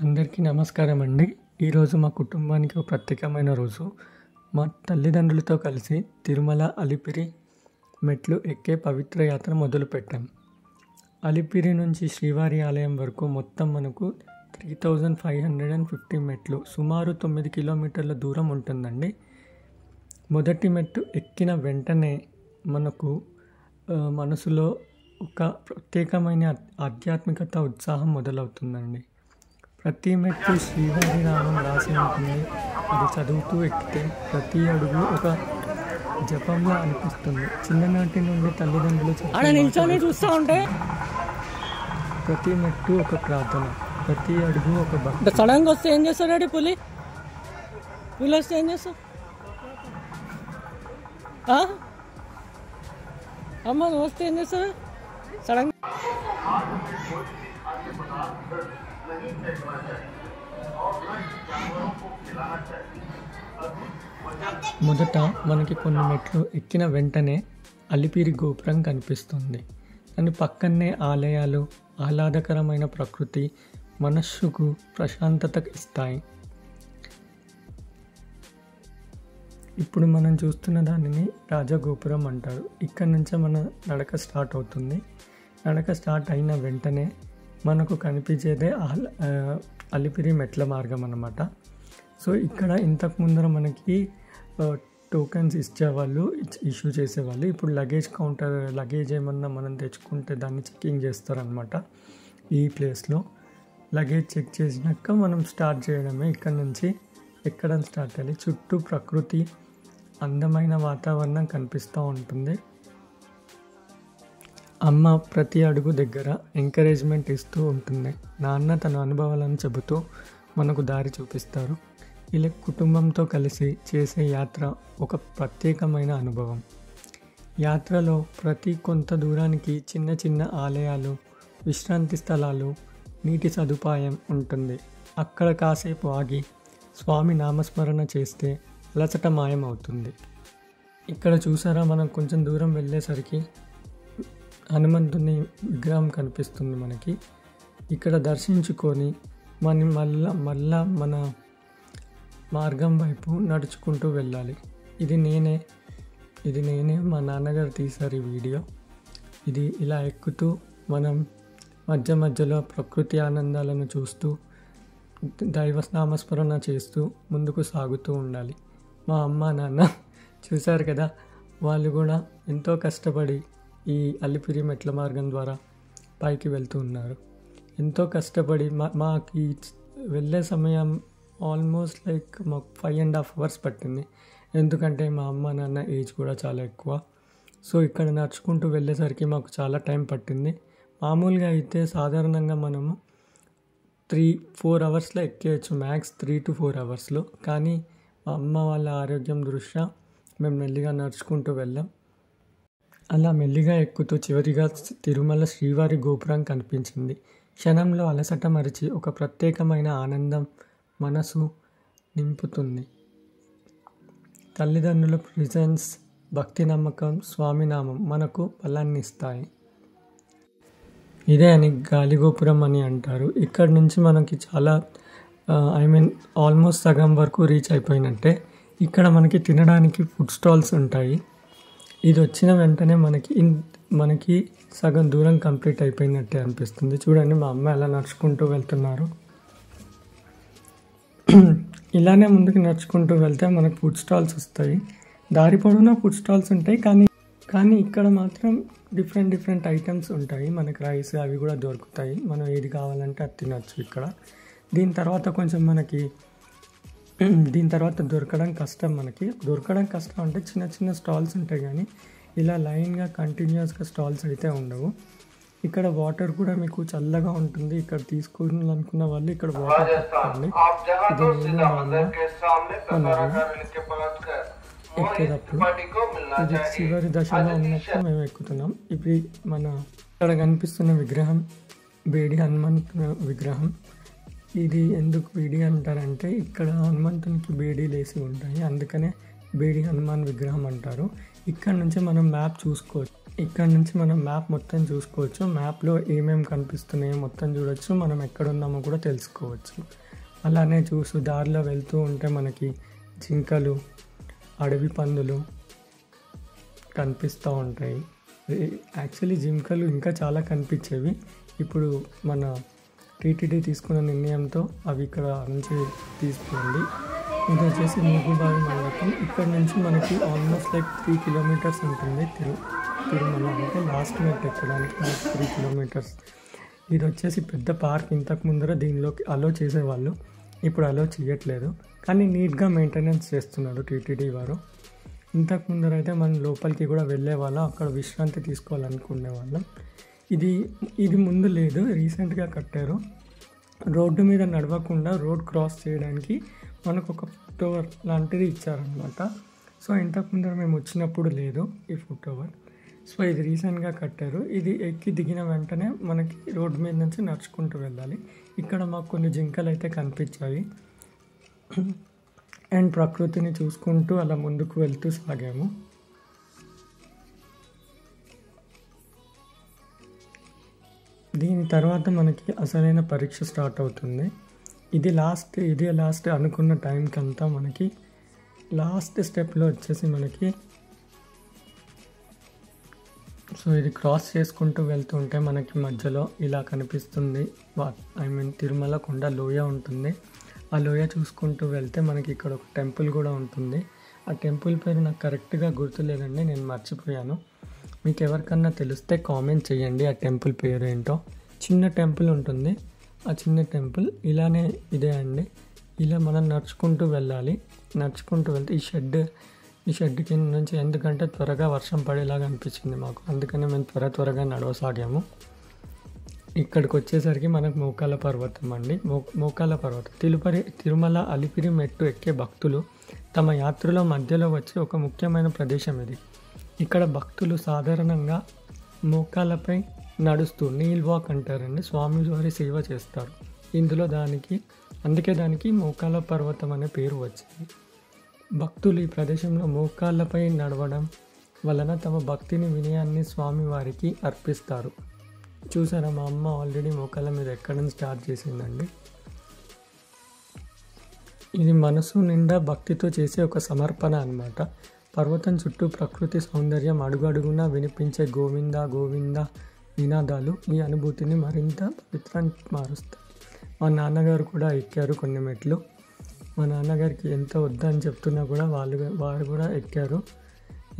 అందరికీ నమస్కారం అండి. ఈరోజు మా కుటుంబానికి ఒక ప్రత్యేకమైన రోజు. మా తల్లిదండ్రులతో కలిసి తిరుమల అలిపిరి మెట్లు ఎక్కే పవిత్ర యాత్ర మొదలుపెట్టాం. అలిపిరి నుంచి శ్రీవారి ఆలయం వరకు మొత్తం మనకు 3550 మెట్లు, సుమారు 9 కిలోమీటర్ల దూరం ఉంటుందండి. మొదటి మెట్టు ఎక్కిన వెంటనే మనకు మనసులో ఒక ప్రత్యేకమైన ఆధ్యాత్మికత ఉత్సాహం మొదలవుతుందండి. ప్రతి మెట్టు శ్రీవారి నామం రాసి ఉంటుంది. అది చదువుతూ ఎక్కితే ప్రతి అడుగు ఒక జపంలా అనిపిస్తుంది. చిన్ననాటి నుండి తల్లిదండ్రులు చూస్తూ ఉంటే ప్రతి మెట్టు ఒక ప్రార్థన, ప్రతి అడుగు ఒక భక్తి. సడన్గా వస్తే ఏం చేస్తాడు పులి వస్తే ఏం చేస్తావు? అమ్మ నువ్వు వస్తే ఏం చేస్తావు సడన్గా? మొదట మనకి కొన్ని మెట్లు ఎక్కిన వెంటనే అలిపిరి గోపురం కనిపిస్తుంది. దాని పక్కనే ఆలయాలు, ఆహ్లాదకరమైన ప్రకృతి మనస్సుకు ప్రశాంతత ఇస్తాయి. ఇప్పుడు మనం చూస్తున్న దానిని రాజగోపురం అంటారు. ఇక్కడ నుంచే మన నడక స్టార్ట్ అవుతుంది. నడక స్టార్ట్ అయిన వెంటనే మనకు కనిపించేదే అలిపిరి మెట్ల మార్గం అన్నమాట. సో ఇక్కడ ఇంతకు ముందర మనకి టోకెన్స్ ఇచ్చేవాళ్ళు, ఇష్యూ చేసేవాళ్ళు. ఇప్పుడు లగేజ్ కౌంటర్, లగేజ్ ఏమన్నా మనం తెచ్చుకుంటే దాన్ని చెకింగ్ చేస్తారనమాట. ఈ ప్లేస్లో లగేజ్ చెక్ చేసినాక మనం స్టార్ట్ చేయడమే. ఇక్కడ నుంచి ఎక్కడం స్టార్ట్ అయ్యి చుట్టూ ప్రకృతి, అందమైన వాతావరణం కనిపిస్తూ ఉంటుంది. అమ్మ ప్రతి అడుగు దగ్గర ఎంకరేజ్మెంట్ ఇస్తూ ఉంటుంది. నాన్న తన అనుభవాలను చెబుతూ మనకు దారి చూపిస్తారు. ఇలా కుటుంబంతో కలిసి చేసే యాత్ర ఒక ప్రత్యేకమైన అనుభవం. యాత్రలో ప్రతి కొంత దూరానికి చిన్న చిన్న ఆలయాలు, విశ్రాంతి స్థలాలు, నీటి సదుపాయం ఉంటుంది. అక్కడ కాసేపు ఆగి స్వామి నామస్మరణ చేస్తే అలసట మాయం అవుతుంది. ఇక్కడ చూసారా, మనం కొంచెం దూరం వెళ్ళేసరికి హనుమంతుని విగ్రహం కనిపిస్తుంది మనకి. ఇక్కడ దర్శించుకొని మళ్ళా మన మార్గం వైపు నడుచుకుంటూ వెళ్ళాలి. ఇది నేనే మా నాన్నగారు తీశారు ఈ వీడియో. ఇది ఇలా ఎక్కుతూ మనం మధ్యలో ప్రకృతి ఆనందాలను చూస్తూ దైవ నామస్మరణ చేస్తూ ముందుకు సాగుతూ ఉండాలి. మా అమ్మ నాన్న చూశారు కదా, వాళ్ళు కూడా ఎంతో కష్టపడి ఈ అలిపిరి మెట్ల మార్గం ద్వారా పైకి వెళ్తూ ఉన్నారు. ఎంతో కష్టపడి మాకు వెళ్ళే సమయం ఆల్మోస్ట్ మాకు 5.5 hours పట్టింది. ఎందుకంటే మా అమ్మ నాన్న ఏజ్ కూడా చాలా ఎక్కువ. సో ఇక్కడ నడుచుకుంటూ వెళ్ళేసరికి మాకు చాలా టైం పట్టింది. మామూలుగా అయితే సాధారణంగా మనము 3-4 hours ఎక్కేయచ్చు, మ్యాక్స్ 3 to 4 hours. కానీ మా అమ్మ వాళ్ళ ఆరోగ్యం దృష్ట్యా మేము మెల్లిగా నడుచుకుంటూ వెళ్ళాం. అలా మెల్లిగా ఎక్కుతూ చివరిగా తిరుమల శ్రీవారి గోపురం కనిపించింది. క్షణంలో అలసట మరిచి ఒక ప్రత్యేకమైన ఆనందం మనసు నింపుతుంది. తల్లిదండ్రుల ప్రెజెన్స్, భక్తి, నమ్మకం, స్వామినామం మనకు బలాన్ని ఇస్తాయి. ఇదే అని గాలిగోపురం అని అంటారు. ఇక్కడ నుంచి మనకి చాలా ఆల్మోస్ట్ సగం వరకు రీచ్ అయిపోయినట్టే. ఇక్కడ మనకి తినడానికి ఫుడ్ స్టాల్స్ ఉంటాయి. ఇది వచ్చిన వెంటనే మనకి సగం దూరం కంప్లీట్ అయిపోయినట్టే అనిపిస్తుంది. చూడండి, మా అమ్మ ఎలా నడుచుకుంటూ వెళ్తున్నారు. ఇలానే ముందుకు నడుచుకుంటూ వెళ్తే మనకు ఫుడ్ స్టాల్స్ వస్తాయి. దారి పొడవునా ఫుడ్ స్టాల్స్ ఉంటాయి. కానీ ఇక్కడ మాత్రం డిఫరెంట్ ఐటమ్స్ ఉంటాయి. మనకి రైస్ అవి కూడా దొరుకుతాయి. మనం ఏది కావాలంటే అది తినచ్చు ఇక్కడ. దీని తర్వాత దొరకడం కష్టం. దొరకడం కష్టం అంటే చిన్న స్టాల్స్ ఉంటాయి, కానీ ఇలా లైన్గా కంటిన్యూస్గా స్టాల్స్ అయితే ఉండవు. ఇక్కడ వాటర్ కూడా మీకు చల్లగా ఉంటుంది. ఇక్కడ తీసుకోవాలనుకున్న వాళ్ళు ఇక్కడ వాటర్ తీసుకోండి. ఇది నేను మా అమ్మ ఎక్కేటప్పుడు ఇది చివరి దశలో ఉన్నప్పుడు మేము ఎక్కుతున్నాం. ఇప్పుడు ఇక్కడ కనిపిస్తున్న విగ్రహం బేడి హనుమంతు విగ్రహం. ఇది ఎందుకు బేడి అంటారంటే ఇక్కడ హనుమంతునికి బేడీలు వేసి ఉంటాయి, అందుకనే బేడి హనుమాన్ విగ్రహం అంటారు. ఇక్కడ నుంచి మనం మ్యాప్ చూసుకోవచ్చు. ఇక్కడ నుంచి మనం మ్యాప్ మొత్తం చూసుకోవచ్చు. మ్యాప్లో ఏమేమి కనిపిస్తున్నాయో మొత్తం చూడొచ్చు. మనం ఎక్కడున్నామో కూడా తెలుసుకోవచ్చు. అలానే దారిలో వెళ్తూ ఉంటే మనకి జింకలు, అడవి పందులు కనిపిస్తూ ఉంటాయి. యాక్చువల్లీ జింకలు ఇంకా చాలా కనిపించేవి. ఇప్పుడు మన టీటీడీ తీసుకున్న నిర్ణయంతో అవి ఇక్కడ నుంచి తీసుకుంది. ఇది వచ్చేసి మూగుబావి మండపం. ఇక్కడ నుంచి మనకి ఆల్మోస్ట్ లైక్ 3 కిలోమీటర్స్ ఉంటుంది తిరుమల. అంటే లాస్ట్ మెట్ ఎక్కడానికి మనకి 3 కిలోమీటర్స్. ఇది వచ్చేసి పెద్ద పార్క్. ఇంతకు ముందర దీనిలోకి అలో చేసేవాళ్ళు, ఇప్పుడు అలో చేయట్లేదు. కానీ నీట్గా మెయింటెనెన్స్ చేస్తున్నారు టీటీడీ వారు. ఇంతకు ముందర అయితే మనం లోపలికి కూడా వెళ్ళే వాళ్ళం, అక్కడ విశ్రాంతి తీసుకోవాలనుకునే వాళ్ళం. ఇది ముందు లేదు, రీసెంట్గా కట్టారు. రోడ్డు మీద నడవకుండా రోడ్ క్రాస్ చేయడానికి మనకు ఒక ఫుట్ ఓవర్ లాంటిది ఇచ్చారనమాట. సో ఇంతకు ముందర మేము వచ్చినప్పుడు లేదు ఈ ఫుట్ ఓవర్. సో ఇది రీసెంట్గా కట్టారు. ఇది ఎక్కి దిగిన వెంటనే మనకి రోడ్డు మీద నుంచి నడుచుకుంటూ వెళ్ళాలి. ఇక్కడ మాకు కొన్ని జింకలు అయితే కనిపించాయి. అండ్ ప్రకృతిని చూసుకుంటూ అలా ముందుకు వెళ్తూ సాగాము. దీని తర్వాత మనకి అసలైన పరీక్ష స్టార్ట్ అవుతుంది. ఇది లాస్ట్ అనుకున్న టైంకి అంతా మనకి లాస్ట్ స్టెప్లో వచ్చేసి మనకి సో ఇది క్రాస్ చేసుకుంటూ వెళ్తుంటే మనకి మధ్యలో ఇలా కనిపిస్తుంది. తిరుమల కొండ లోయ ఉంటుంది. ఆ లోయ చూసుకుంటూ వెళ్తే మనకి ఇక్కడ ఒక టెంపుల్ కూడా ఉంటుంది. ఆ టెంపుల్ పేరు నాకు కరెక్ట్గా గుర్తులేదండి, నేను మర్చిపోయాను. మీకు ఎవరికన్నా తెలిస్తే కామెంట్ చేయండి ఆ టెంపుల్ పేరు ఏంటో. చిన్న టెంపుల్ ఉంటుంది. ఆ చిన్న టెంపుల్ ఇలానే ఇదే అండి. ఇలా మనం నడుచుకుంటూ వెళ్ళాలి. నడుచుకుంటూ వెళ్తే ఈ షెడ్ కింద నుంచి, ఎందుకంటే త్వరగా వర్షం పడేలాగా అనిపించింది మాకు, అందుకని మేము త్వరగా నడవసాగాము. ఇక్కడికి వచ్చేసరికి మనకు మోకాళ్ళ పర్వతం అండి. మోకాళ్ళ పర్వతం తిరుమల అలిపిరి మెట్టు ఎక్కే భక్తులు తమ యాత్రలో మధ్యలో వచ్చే ఒక ముఖ్యమైన ప్రదేశం ఇది. ఇక్కడ భక్తులు సాధారణంగా మోకాళ్ళపై నడుస్తూ నీల్ వాక్ అంటారండి, స్వామివారి సేవ చేస్తారు. అందుకే దానికి మోకాళ్ళ పర్వతం అనే పేరు వచ్చింది. భక్తులు ఈ ప్రదేశంలో మోకాళ్ళపై నడవడం వలన తమ భక్తిని, వినయాన్ని స్వామివారికి అర్పిస్తారు. చూసారా, మా అమ్మ ఆల్రెడీ మోకాళ్ళ మీద ఎక్కడం స్టార్ట్ చేసిందండి. ఇది మనసు నిండా భక్తితో చేసే ఒక సమర్పణ అన్నమాట. పర్వతం చుట్టూ ప్రకృతి సౌందర్యం, అడుగడుగునా వినిపించే గోవింద గోవింద నినాదాలు ఈ అనుభూతిని మరింత పవిత్రానికి మారుస్తాయి. మా నాన్నగారు కూడా ఎక్కారు కొన్ని మెట్లు. మా నాన్నగారికి ఎంత వద్దని చెప్తున్నా కూడా వారు కూడా ఎక్కారు.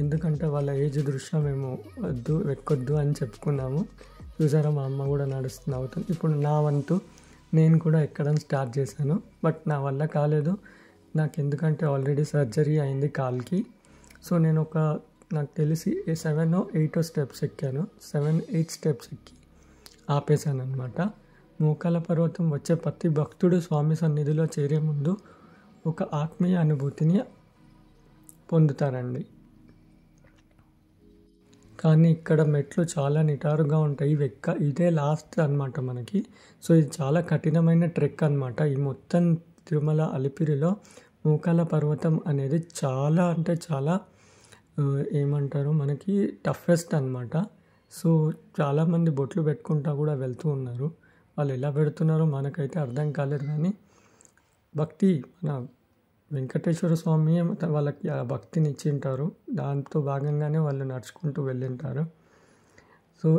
ఎందుకంటే వాళ్ళ ఏజ్ దృష్ట్యా మేము ఎక్కొద్దు అని చెప్పుకున్నాము. చూసారా, మా అమ్మ కూడా అవుతుంది. ఇప్పుడు నా వంతు నేను కూడా ఎక్కడం స్టార్ట్ చేశాను. బట్ నా వల్ల కాలేదు. నాకు ఎందుకంటే ఆల్రెడీ సర్జరీ అయింది కాల్కి. సో నేను నాకు తెలిసి 7 or 8 స్టెప్స్ ఎక్కాను. 7-8 స్టెప్స్ ఎక్కి ఆపేశాను అనమాట. మోకాళ్ళ పర్వతం వచ్చే ప్రతి భక్తుడు స్వామి సన్నిధిలో చేరే ముందు ఒక ఆత్మీయ అనుభూతిని పొందుతారండి. కానీ ఇక్కడ మెట్లు చాలా నిటారుగా ఉంటాయి. ఇదే లాస్ట్ అనమాట మనకి. సో ఇది చాలా కఠినమైన ట్రెక్ అనమాట. ఈ మొత్తం తిరుమల అలిపిరిలో మోకాళ్ళ పర్వతం అనేది చాలా అంటే చాలా ఏమంటారు మనకి టఫెస్ట్ అనమాట. సో చాలామంది బొట్లు పెట్టుకుంటా కూడా వెళ్తూ ఉన్నారు. వాళ్ళు ఎలా పెడుతున్నారో మనకైతే అర్థం కాలేదు. కానీ భక్తి మన వెంకటేశ్వర స్వామి వాళ్ళకి ఆ భక్తిని ఇచ్చింటారు. దాంతో భాగంగానే వాళ్ళు నడుచుకుంటూ వెళ్ళింటారు. సో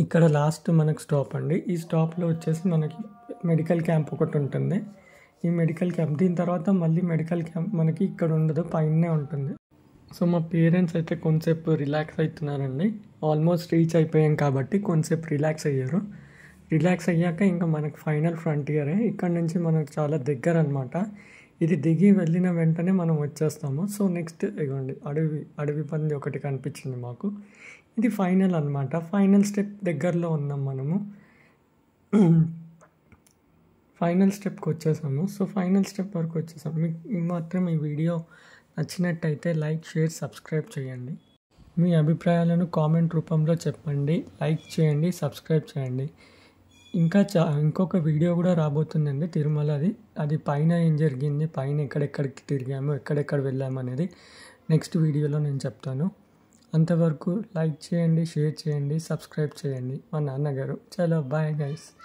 ఇక్కడ లాస్ట్ మనకు స్టాప్ అండి. ఈ స్టాప్లో వచ్చేసి మనకి మెడికల్ క్యాంప్ ఒకటి ఉంటుంది. ఈ మెడికల్ క్యాంప్ దీని తర్వాత మళ్ళీ మెడికల్ క్యాంప్ మనకి ఇక్కడ ఉండదు, పైనే ఉంటుంది. సో మా పేరెంట్స్ అయితే కొంతసేపు రిలాక్స్ అవుతున్నారండి. ఆల్మోస్ట్ రీచ్ అయిపోయాం కాబట్టి కొంతసేపు రిలాక్స్ అయ్యారు. రిలాక్స్ అయ్యాక ఇంకా మనకు ఫైనల్ ఫ్రంటియరే. ఇక్కడ నుంచి మనకు చాలా దగ్గర అనమాట. ఇది దిగి వెళ్ళిన వెంటనే మనం వచ్చేస్తాము. సో నెక్స్ట్ ఇవ్వండి అడవి పంది ఒకటి కనిపించింది మాకు. ఇది ఫైనల్ అనమాట. ఫైనల్ స్టెప్ దగ్గరలో ఉన్నాం మనము. ఫైనల్ స్టెప్కి వచ్చేసాము. సో ఫైనల్ స్టెప్ వరకు వచ్చేసాము. మీకు మాత్రం ఈ వీడియో నచ్చినట్టయితే లైక్, షేర్, సబ్స్క్రైబ్ చేయండి. మీ అభిప్రాయాలను కామెంట్ రూపంలో చెప్పండి. లైక్ చేయండి, సబ్స్క్రైబ్ చేయండి. ఇంకొక వీడియో కూడా రాబోతుందండి తిరుమలది. అది పైన ఏం జరిగింది, పైన ఎక్కడెక్కడికి తిరిగాము, ఎక్కడెక్కడ వెళ్ళాము అనేది నెక్స్ట్ వీడియోలో నేను చెప్తాను. అంతవరకు లైక్ చేయండి, షేర్ చేయండి, సబ్స్క్రైబ్ చేయండి. మా నాన్నగారు. చలో బాయ్ గైస్.